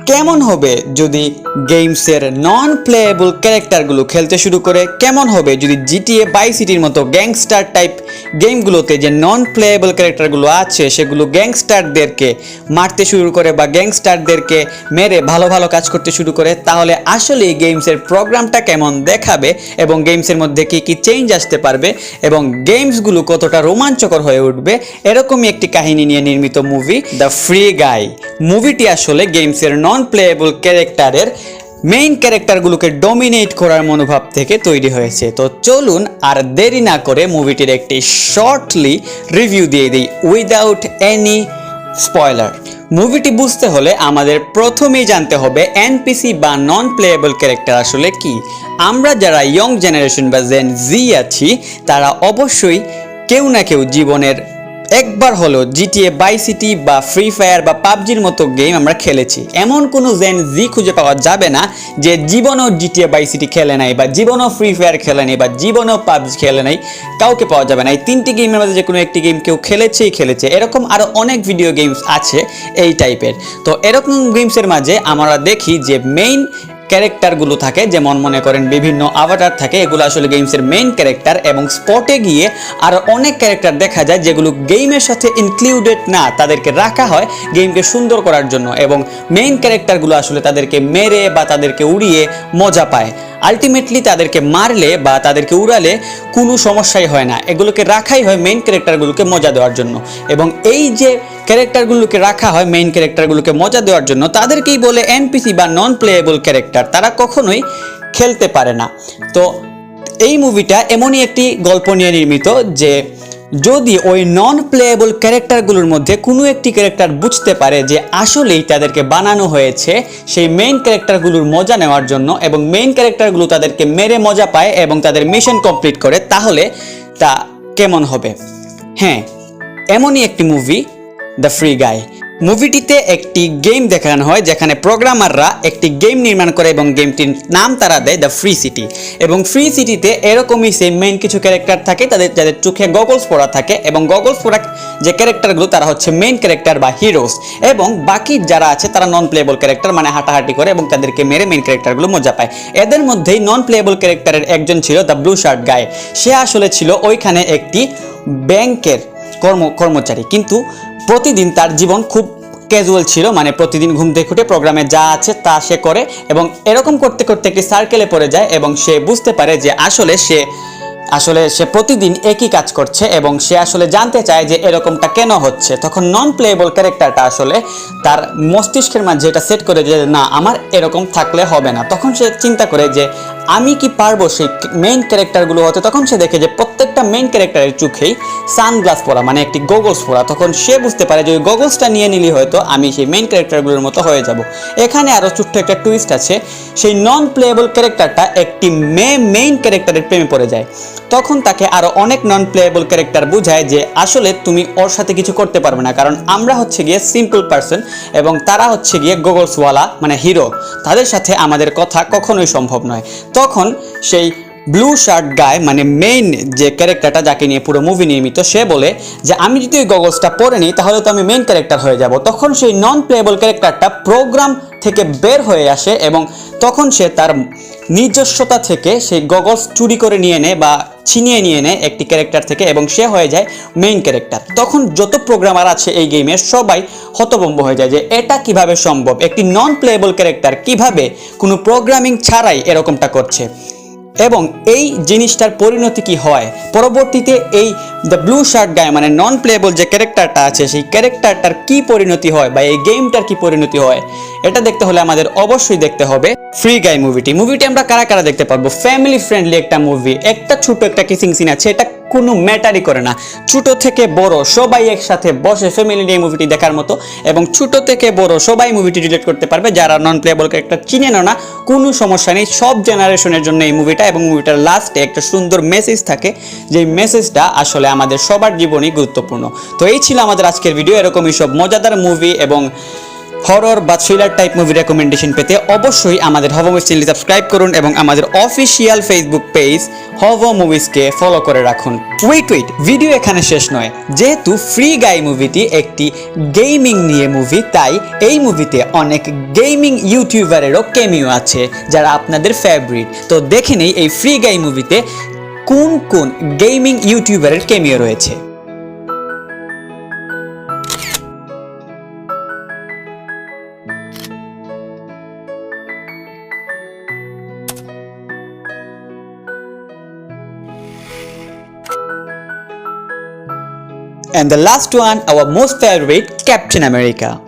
কেমন হবে যদি গেমসের নন প্লেয়েবল ক্যারেক্টারগুলো খেলতে শুরু করে? কেমন হবে যদি জিটিএ বাই সিটির মতো গ্যাংস্টার টাইপ গেমগুলোতে যে নন প্লেয়েবল ক্যারেক্টারগুলো আছে সেগুলো গ্যাংস্টারদেরকে মারতে শুরু করে বা গ্যাংস্টারদেরকে মেরে ভালো ভালো কাজ করতে শুরু করে? তাহলে আসলে এই গেমসের প্রোগ্রামটা কেমন দেখাবে এবং গেমসের মধ্যে কি কি চেঞ্জ আসতে পারবে এবং গেমসগুলো কতটা রোমাঞ্চকর হয়ে উঠবে, এরকমই একটি কাহিনী নিয়ে নির্মিত মুভি দ্য ফ্রি গাই। মুভিটি আসলে গেমসের নন প্লেয়েবল ক্যারেক্টারের মেইন ক্যারেক্টারগুলোকে ডমিনেট করার মনোভাব থেকে তৈরি হয়েছে। তো চলুন আর দেরি না করে মুভিটির একটি শর্টলি রিভিউ দিয়ে দিই উইদাউট এনি স্পয়লার। মুভিটি বুঝতে হলে আমাদের প্রথমেই জানতে হবে এনপিসি বা নন প্লেয়েবল ক্যারেক্টার আসলে কি। আমরা যারা ইয়ং জেনারেশন বা জেন জি আছি তারা অবশ্যই কেউ না কেউ জীবনের একবার হলো জিটিএ বাই সিটি বা ফ্রি ফায়ার বা পাবজির মতো গেম আমরা খেলেছি। এমন কোনো জেন জি খুঁজে পাওয়া যাবে না যে জীবনও জিটিএ বাই সিটি খেলে নাই বা জীবনও ফ্রি ফায়ার খেলে নাই বা জীবনও পাবজি খেলে নাই। কাউকে পাওয়া যাবে না। এই তিনটি গেমের মধ্যে যে কোনো একটি গেম কেউ খেলেছে। এরকম আরও অনেক ভিডিও গেমস আছে এই টাইপের। তো এরকম গেমসের মাঝে আমরা দেখি যে মেইন ক্যারেক্টারগুলো থাকে, যেমন মনে করেন বিভিন্ন আভাটার থাকে, এগুলো আসলে গেমসের মেইন ক্যারেক্টার। এবং স্পটে গিয়ে আরও অনেক ক্যারেক্টার দেখা যায় যেগুলো গেমের সাথে ইনক্লুডেড না, তাদেরকে রাখা হয় গেমকে সুন্দর করার জন্য। এবং মেইন ক্যারেক্টারগুলো আসলে তাদেরকে মেরে বা তাদেরকে উড়িয়ে মজা পায়। আলটিমেটলি তাদেরকে মারলে বা তাদেরকে উড়ালে কোনো সমস্যাই হয় না, এগুলোকে রাখাই হয় মেইন ক্যারেক্টারগুলোকে মজা দেওয়ার জন্য। এবং এই যে ক্যারেক্টারগুলোকে রাখা হয় মেইন ক্যারেক্টারগুলোকে মজা দেওয়ার জন্য, তাদেরকেই বলে এনপিসি বা নন প্লেয়েবল ক্যারেক্টার। তারা কখনোই খেলতে পারে না। তো এই মুভিটা এমনই একটি গল্প নিয়ে নির্মিত যে যদি ওই নন প্লেয়েবল ক্যারেক্টারগুলোর মধ্যে কোনো একটি ক্যারেক্টার বুঝতে পারে যে আসলেই তাদেরকে বানানো হয়েছে সেই মেইন ক্যারেক্টারগুলোর মজা নেওয়ার জন্য এবং মেইন ক্যারেক্টারগুলো তাদেরকে মেরে মজা পায় এবং তাদের মিশন কমপ্লিট করে, তাহলে তা কেমন হবে? হ্যাঁ, এমনই একটি মুভি দ্য ফ্রি গাই। মুভিটিতে একটি গেম দেখানো হয় যেখানে প্রোগ্রামাররা একটি গেম নির্মাণ করে এবং গেমটির নাম তারা দেয় দ্য ফ্রি সিটি। এবং ফ্রি সিটিতে এরকমই সেম মেইন কিছু ক্যারেক্টার থাকে যাদের চোখে গগলস পরা থাকে এবং গগলস পরা যে ক্যারেক্টারগুলো তারা হচ্ছে মেইন ক্যারেক্টার বা হিরোস। এবং বাকি যারা আছে তারা নন প্লেয়েবল ক্যারেক্টার, মানে হাঁটাহাঁটি করে এবং তাদেরকে মেরে মেইন ক্যারেক্টারগুলো মজা পায়। এদের মধ্যেই নন প্লেয়েবল ক্যারেক্টারের একজন ছিল দ্য ব্লু শার্ট গাই। সে আসলে ছিল ওইখানে একটি ব্যাংকের কর্মচারী, কিন্তু প্রতিদিন তার জীবন খুব ক্যাজুয়াল ছিল, মানে প্রতিদিন ঘুম থেকে উঠে প্রোগ্রামে যা আছে তা সে করে এবং এরকম করতে করতে একটি সার্কেলে পড়ে যায় এবং সে বুঝতে পারে যে আসলে সে প্রতিদিন একই কাজ করছে এবং সে আসলে জানতে চায় যে এরকমটা কেন হচ্ছে। তখন নন প্লেয়েবল ক্যারেক্টারটা আসলে তার মস্তিষ্কের মাঝে এটা সেট করে যে না, আমার এরকম থাকলে হবে না। তখন সে চিন্তা করে যে আমি কি পারবো সেই মেইন ক্যারেক্টারগুলো হতে। তখন সে দেখে যে প্রত্যেকটা মেইন ক্যারেক্টারের চোখেই সানগ্লাস পরা, মানে একটি গগলস পরা। তখন সে বুঝতে পারে যে ওই গগলসটা নিয়ে নিলে হয়তো আমি সেই মেইন ক্যারেক্টারগুলোর মতো হয়ে যাব। এখানে আরও ছোট্ট একটা টুইস্ট আছে, সেই নন প্লেয়েবল ক্যারেক্টারটা একটি মেইন ক্যারেক্টারের প্রেমে পড়ে যায়। তখন তাকে আরও অনেক নন প্লেয়েবল ক্যারেক্টার বোঝায় যে আসলে তুমি ওর সাথে কিছু করতে পারবে না, কারণ আমরা হচ্ছে গিয়ে সিম্পল পারসন এবং তারা হচ্ছে গিয়ে গগলসওয়ালা মানে হিরো, তাদের সাথে আমাদের কথা কখনোই সম্ভব নয়। তখন সেই ব্লু শার্ট গায় মানে মেইন যে ক্যারেক্টারটা যাকে নিয়ে পুরো মুভি নির্মিত, সে বলে যে আমি যদি ওই গগলসটা পরে নিই তাহলে তো আমি মেইন ক্যারেক্টার হয়ে যাব। তখন সেই নন প্লেয়েবল ক্যারেক্টারটা প্রোগ্রাম থেকে বের হয়ে আসে এবং তখন সে তার নিজস্বতা থেকে সেই গগলস চুরি করে নিয়ে নেয় বা ছিনিয়ে নিয়ে নেয় একটি ক্যারেক্টার থেকে এবং সে হয়ে যায় মেইন ক্যারেক্টার। তখন যত প্রোগ্রামার আছে এই গেমের সবাই হতভম্ব হয়ে যায় যে এটা কিভাবে সম্ভব, একটি নন প্লেয়েবল ক্যারেক্টার কিভাবে কোনো প্রোগ্রামিং ছাড়াই এরকমটা করছে। এবং এই জিনিসটার পরিণতি কি হয় পরবর্তীতে, এই দ্য ব্লু শার্ট গাই মানে নন প্লেয়েবল যে ক্যারেক্টারটা আছে সেই ক্যারেক্টারটার কি পরিণতি হয় বা এই গেমটার কি পরিণতি হয়, এটা দেখতে হলে আমাদের অবশ্যই দেখতে হবে ফ্রি গাই মুভিটি আমরা কারা কারা দেখতে পারবো। ফ্যামিলি ফ্রেন্ডলি একটা মুভি, একটা ছোট একটা কিসিং সিন আছে, এটা কোনো ম্যাটারই করে না। ছোট থেকে বড় সবাই একসাথে বসে ফ্যামিলি নিয়ে মুভিটি দেখার মতো এবং ছোট থেকে বড় সবাই মুভিটি রিলেট করতে পারবে। যারা নন প্লেয়েবল ক্যারেক্টার চিনেন না কোনো সমস্যা নেই, সব জেনারেশনের জন্য এই মুভিটা। এবং মুভিটার লাস্টে একটা সুন্দর মেসেজ থাকে, যে মেসেজটা আসলে আমাদের সবার জীবনেই গুরুত্বপূর্ণ। তো এই ছিল আমাদের আজকের ভিডিও। এরকমই সব মজাদার মুভি এবং হরর বা থ্রিলার টাইপ মুভি রেকমেন্ডেশন পেতে অবশ্যই আমাদের হভ মুভিজ চ্যানেলটি সাবস্ক্রাইব করুন এবং আমাদের অফিসিয়াল ফেসবুক পেজ হভ মুভিজকে ফলো করে রাখুন। ওয়েট ভিডিও এখানে শেষ নয়। যেহেতু ফ্রি গাই মুভিটি একটি গেমিং নিয়ে মুভি, তাই এই মুভিতে অনেক গেমিং ইউটিউবারেরও ক্যামিও আছে যারা আপনাদের ফেভারিট। তো দেখে নেই এই ফ্রি গাই মুভিতে কোন কোন গেমিং ইউটিউবারের ক্যামিও রয়েছে। And the last one, our most favorite, Captain America.